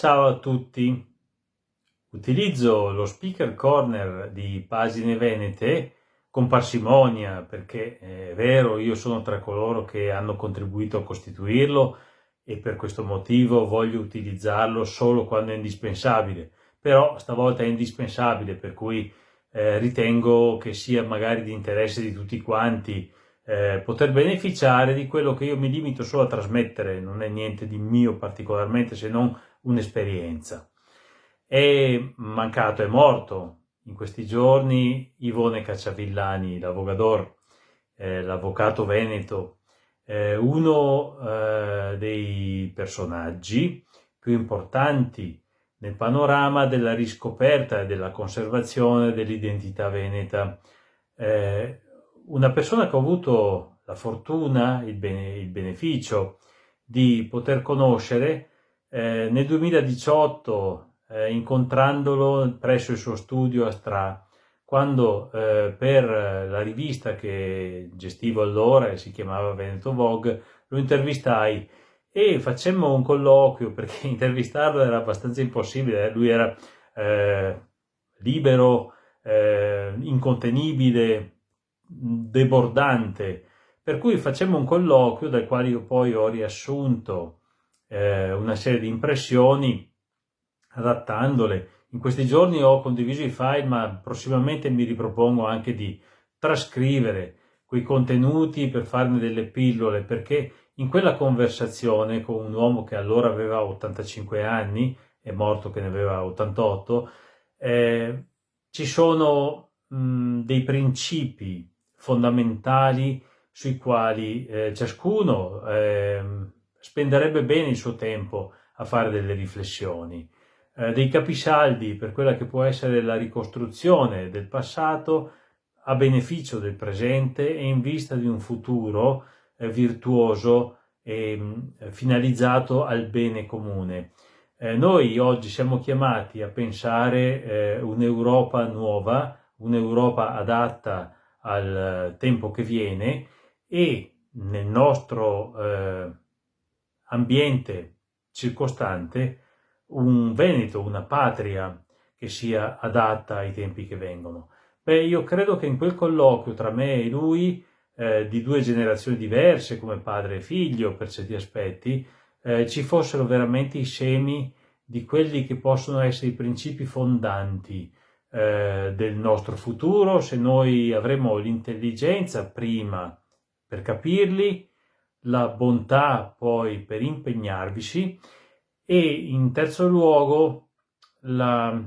Ciao a tutti. Utilizzo lo speaker corner di Pagine Venete con parsimonia perché è vero, io sono tra coloro che hanno contribuito a costituirlo e per questo motivo voglio utilizzarlo solo quando è indispensabile, però stavolta è indispensabile, per cui ritengo che sia magari di interesse di tutti quanti poter beneficiare di quello che io mi limito solo a trasmettere, non è niente di mio particolarmente se non un'esperienza. È mancato, è morto in questi giorni Ivone Cacciavillani, l'avvocato veneto, uno dei personaggi più importanti nel panorama della riscoperta e della conservazione dell'identità veneta. Una persona che ho avuto la fortuna, il beneficio di poter conoscere nel 2018, incontrandolo presso il suo studio a Stra, quando per la rivista che gestivo allora, e si chiamava Veneto Vogue, lo intervistai e facemmo un colloquio perché intervistarlo era abbastanza impossibile. Lui era libero, incontenibile, debordante, per cui facemmo un colloquio dal quale io poi ho riassunto una serie di impressioni adattandole. In questi giorni ho condiviso i file, ma prossimamente mi ripropongo anche di trascrivere quei contenuti per farne delle pillole, perché in quella conversazione con un uomo che allora aveva 85 anni, è morto che ne aveva 88, ci sono dei principi fondamentali sui quali ciascuno spenderebbe bene il suo tempo a fare delle riflessioni, dei capisaldi per quella che può essere la ricostruzione del passato a beneficio del presente e in vista di un futuro virtuoso e finalizzato al bene comune. Noi oggi siamo chiamati a pensare un'Europa nuova, un'Europa adatta al tempo che viene, e nel nostro ambiente circostante un Veneto, una patria che sia adatta ai tempi che vengono. Io credo che in quel colloquio tra me e lui, di due generazioni diverse come padre e figlio per certi aspetti, ci fossero veramente i semi di quelli che possono essere i principi fondanti del nostro futuro, se noi avremo l'intelligenza prima per capirli, la bontà poi per impegnarvisi e in terzo luogo la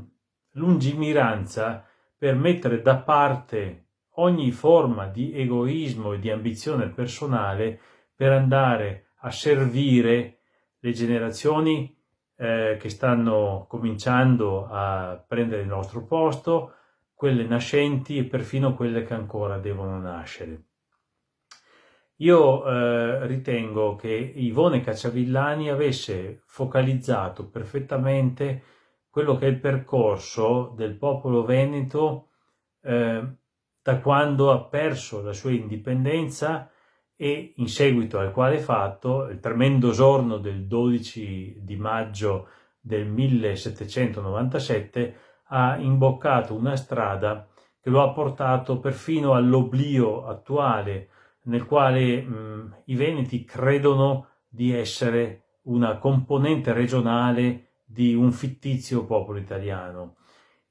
lungimiranza per mettere da parte ogni forma di egoismo e di ambizione personale per andare a servire le generazioni che stanno cominciando a prendere il nostro posto, quelle nascenti e perfino quelle che ancora devono nascere. Io ritengo che Ivone Cacciavillani avesse focalizzato perfettamente quello che è il percorso del popolo veneto da quando ha perso la sua indipendenza e in seguito al quale fatto, il tremendo giorno del 12 di maggio del 1797, ha imboccato una strada che lo ha portato perfino all'oblio attuale, nel quale i veneti credono di essere una componente regionale di un fittizio popolo italiano.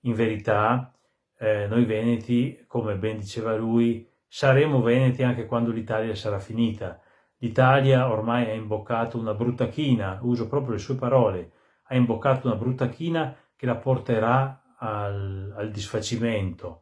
In verità, noi veneti, come ben diceva lui, saremo veneti anche quando l'Italia sarà finita. L'Italia ormai ha imboccato una brutta china, uso proprio le sue parole, ha imboccato una brutta china che la porterà al disfacimento.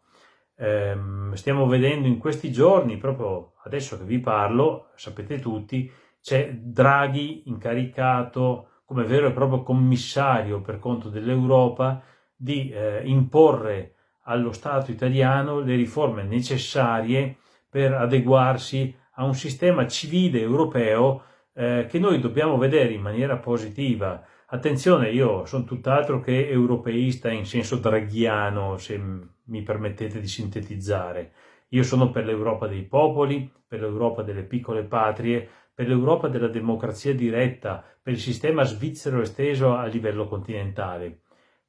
Stiamo vedendo in questi giorni, proprio adesso che vi parlo, sapete tutti, c'è Draghi incaricato come vero e proprio commissario per conto dell'Europa di imporre allo Stato italiano le riforme necessarie per adeguarsi a un sistema civile europeo che noi dobbiamo vedere in maniera positiva. Attenzione, io sono tutt'altro che europeista in senso draghiano, se mi permettete di sintetizzare. Io sono per l'Europa dei popoli, per l'Europa delle piccole patrie, per l'Europa della democrazia diretta, per il sistema svizzero esteso a livello continentale.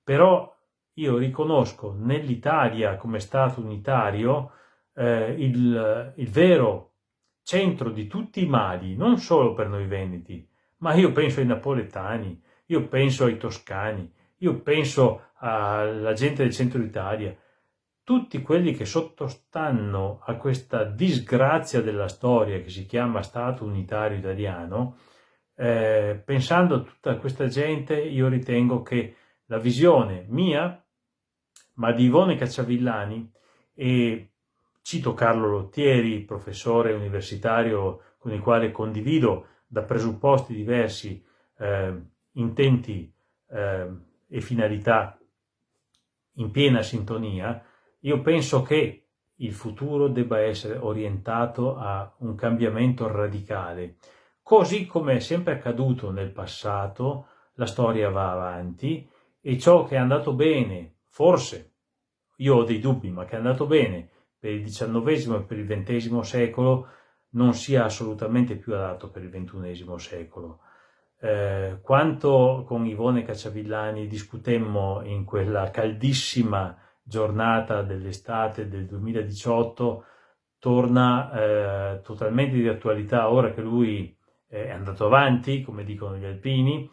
Però io riconosco nell'Italia come Stato unitario il vero centro di tutti i mali, non solo per noi veneti, ma io penso ai napoletani, io penso ai toscani, io penso alla gente del centro Italia, tutti quelli che sottostanno a questa disgrazia della storia che si chiama Stato unitario italiano. Pensando a tutta questa gente, io ritengo che la visione mia, ma di Ivone Cacciavillani, e cito Carlo Lottieri, professore universitario con il quale condivido da presupposti diversi intenti e finalità in piena sintonia, io penso che il futuro debba essere orientato a un cambiamento radicale. Così come è sempre accaduto nel passato, la storia va avanti e ciò che è andato bene, forse, io ho dei dubbi, ma che è andato bene per il XIX e per il XX secolo, non sia assolutamente più adatto per il XXI secolo. Quanto con Ivone Cacciavillani discutemmo in quella caldissima giornata dell'estate del 2018, torna totalmente di attualità ora che lui è andato avanti, come dicono gli alpini,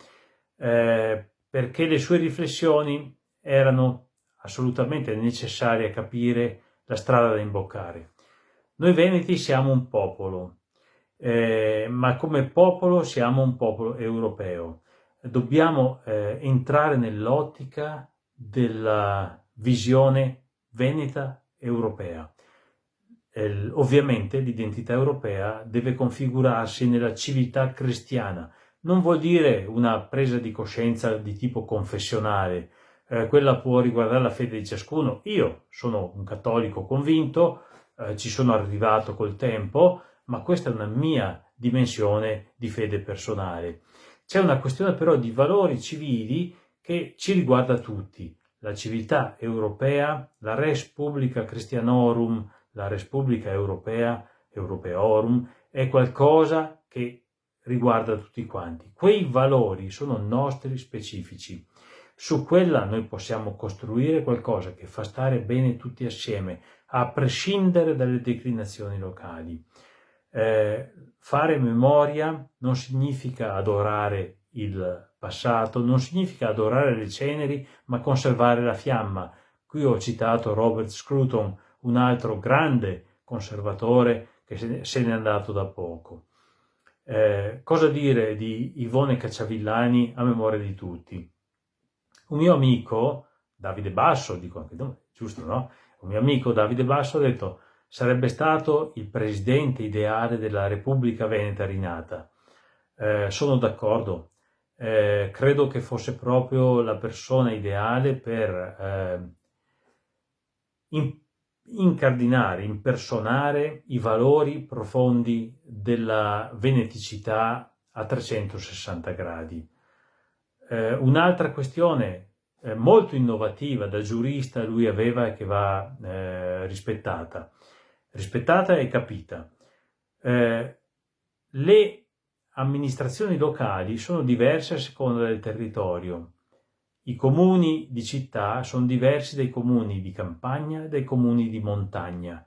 perché le sue riflessioni erano assolutamente necessarie a capire la strada da imboccare. Noi veneti siamo un popolo, ma come popolo siamo un popolo europeo. Dobbiamo entrare nell'ottica della visione veneta europea. Ovviamente l'identità europea deve configurarsi nella civiltà cristiana. Non vuol dire una presa di coscienza di tipo confessionale, quella può riguardare la fede di ciascuno. Io sono un cattolico convinto, ci sono arrivato col tempo, ma questa è una mia dimensione di fede personale. C'è una questione però di valori civili che ci riguarda tutti. La civiltà europea, la res publica Christianorum, la res publica europea, europeorum, è qualcosa che riguarda tutti quanti. Quei valori sono nostri specifici. Su quella noi possiamo costruire qualcosa che fa stare bene tutti assieme, a prescindere dalle declinazioni locali. Fare memoria non significa adorare il passato, non significa adorare le ceneri, ma conservare la fiamma. Qui ho citato Robert Scruton, un altro grande conservatore che se n'è andato da poco. Cosa dire di Ivone Cacciavillani a memoria di tutti? Un mio amico, Davide Basso, dico anche nome, giusto, no? Un mio amico Davide Basso ha detto: sarebbe stato il presidente ideale della Repubblica Veneta rinata. Sono d'accordo, credo che fosse proprio la persona ideale per incardinare, impersonare i valori profondi della veneticità a 360 gradi. Un'altra questione molto innovativa da giurista lui aveva e che va rispettata e capita. Le amministrazioni locali sono diverse a seconda del territorio. I comuni di città sono diversi dai comuni di campagna e dai comuni di montagna.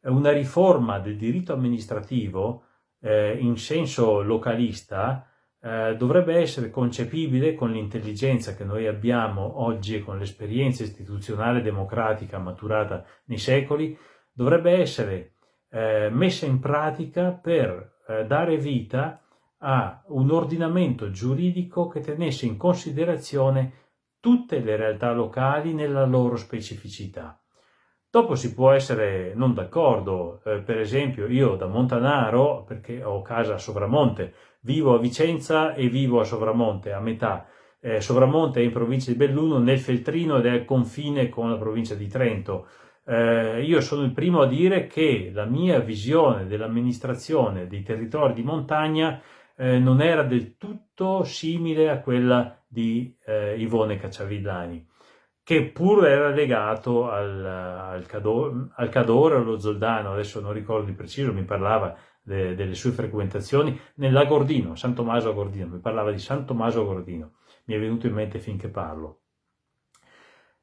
Una riforma del diritto amministrativo in senso localista dovrebbe essere concepibile con l'intelligenza che noi abbiamo oggi e con l'esperienza istituzionale democratica maturata nei secoli, dovrebbe essere messa in pratica per dare vita a un ordinamento giuridico che tenesse in considerazione tutte le realtà locali nella loro specificità. Dopo si può essere non d'accordo, per esempio io da Montanaro, perché ho casa a Sovramonte, vivo a Vicenza e vivo a Sovramonte, a metà. Sovramonte è in provincia di Belluno, nel Feltrino, ed è al confine con la provincia di Trento. Io sono il primo a dire che la mia visione dell'amministrazione dei territori di montagna non era del tutto simile a quella di Ivone Cacciavillani, che pur era legato al Cadore o allo Zoldano, adesso non ricordo di preciso, mi parlava delle sue frequentazioni nell'Agordino, San Tommaso Agordino, mi parlava di San Tommaso Agordino, mi è venuto in mente finché parlo.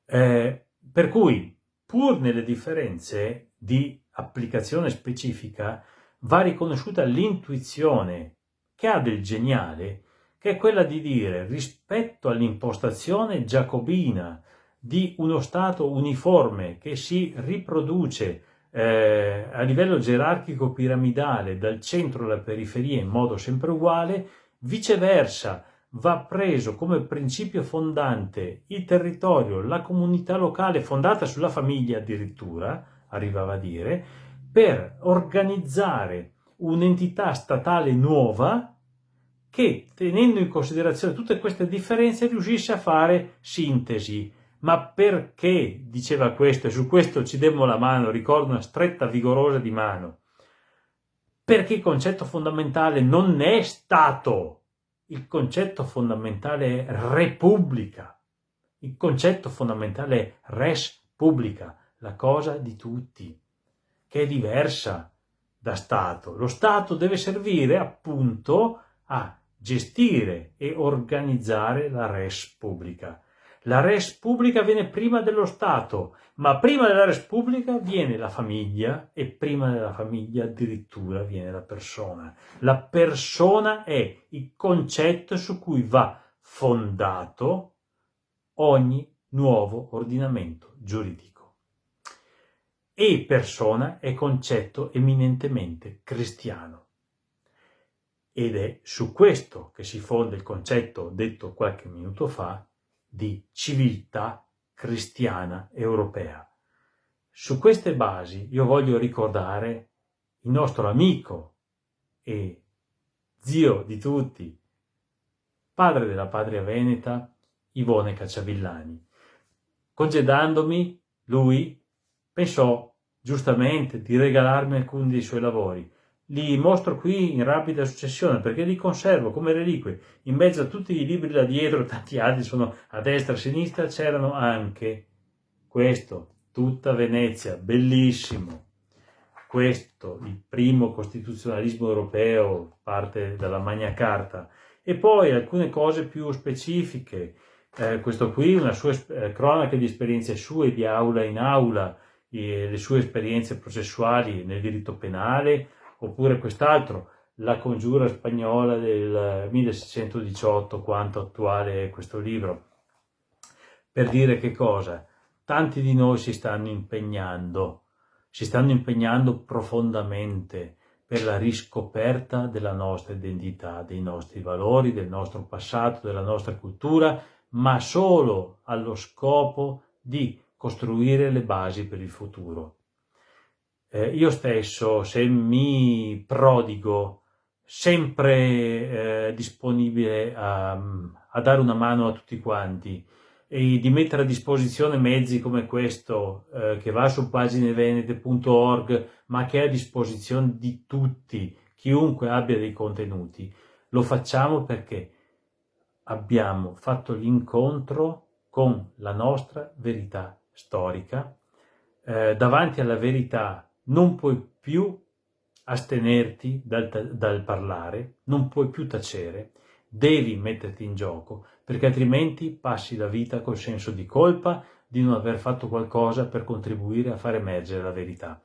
Per cui, pur nelle differenze di applicazione specifica, va riconosciuta l'intuizione che ha del geniale, che è quella di dire, rispetto all'impostazione giacobina di uno Stato uniforme che si riproduce a livello gerarchico piramidale dal centro alla periferia in modo sempre uguale, viceversa va preso come principio fondante il territorio, la comunità locale fondata sulla famiglia addirittura, arrivava a dire, per organizzare un'entità statale nuova che, tenendo in considerazione tutte queste differenze, riuscisse a fare sintesi. Ma perché diceva questo? E su questo ci demmo la mano, ricordo una stretta vigorosa di mano. Perché il concetto fondamentale non è Stato, il concetto fondamentale è Repubblica, il concetto fondamentale è res publica, la cosa di tutti, che è diversa da Stato. Lo Stato deve servire appunto a gestire e organizzare la res publica. La res publica viene prima dello Stato, ma prima della res publica viene la famiglia e prima della famiglia addirittura viene la persona. La persona è il concetto su cui va fondato ogni nuovo ordinamento giuridico. E persona è concetto eminentemente cristiano. Ed è su questo che si fonda il concetto, detto qualche minuto fa, di civiltà cristiana europea. Su queste basi io voglio ricordare il nostro amico e zio di tutti, padre della patria veneta, Ivone Cacciavillani. Congedandomi, lui pensò giustamente di regalarmi alcuni dei suoi lavori. Li mostro qui in rapida successione perché li conservo come reliquie. In mezzo a tutti i libri là dietro, tanti altri sono a destra e a sinistra, c'erano anche questo, Tutta Venezia, bellissimo. Questo, il primo costituzionalismo europeo, parte dalla Magna Carta. E poi alcune cose più specifiche. Questo qui, una sua cronaca di esperienze sue di aula in aula, le sue esperienze processuali nel diritto penale, oppure quest'altro, la congiura spagnola del 1618, quanto attuale è questo libro. Per dire che cosa? Tanti di noi si stanno impegnando profondamente per la riscoperta della nostra identità, dei nostri valori, del nostro passato, della nostra cultura, ma solo allo scopo di costruire le basi per il futuro. Io stesso, se mi prodigo, sempre disponibile a dare una mano a tutti quanti e di mettere a disposizione mezzi come questo, che va su paginevenete.org, ma che è a disposizione di tutti, chiunque abbia dei contenuti. Lo facciamo perché abbiamo fatto l'incontro con la nostra verità storica. Davanti alla verità non puoi più astenerti dal parlare, non puoi più tacere, devi metterti in gioco, perché altrimenti passi la vita col senso di colpa di non aver fatto qualcosa per contribuire a far emergere la verità.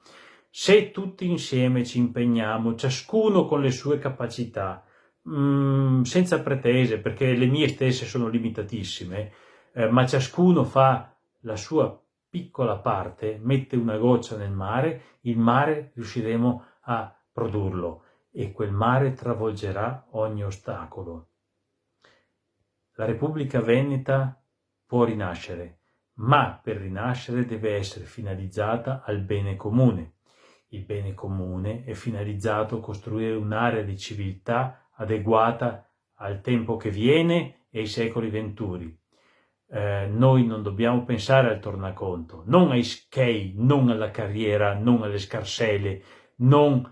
Se tutti insieme ci impegniamo, ciascuno con le sue capacità, senza pretese, perché le mie stesse sono limitatissime, ma ciascuno fa la sua piccola parte, mette una goccia nel mare, il mare riusciremo a produrlo e quel mare travolgerà ogni ostacolo. La Repubblica Veneta può rinascere, ma per rinascere deve essere finalizzata al bene comune. Il bene comune è finalizzato a costruire un'area di civiltà adeguata al tempo che viene e ai secoli venturi. Noi non dobbiamo pensare al tornaconto, non ai schei, non alla carriera, non alle scarsele, non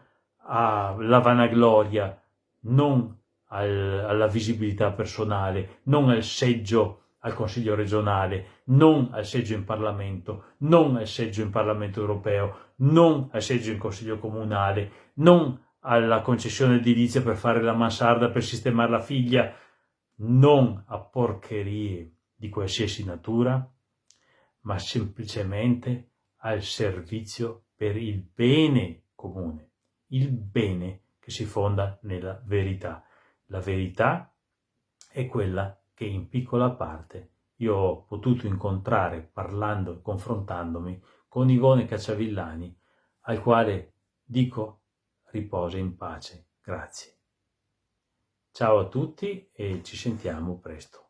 alla vanagloria, non alla visibilità personale, non al seggio al Consiglio regionale, non al seggio in Parlamento, non al seggio in Parlamento europeo, non al seggio in Consiglio comunale, non alla concessione edilizia per fare la mansarda, per sistemare la figlia, non a porcherie di qualsiasi natura, ma semplicemente al servizio per il bene comune, il bene che si fonda nella verità. La verità è quella che in piccola parte io ho potuto incontrare parlando e confrontandomi con Ivone Cacciavillani, al quale dico riposa in pace. Grazie. Ciao a tutti e ci sentiamo presto.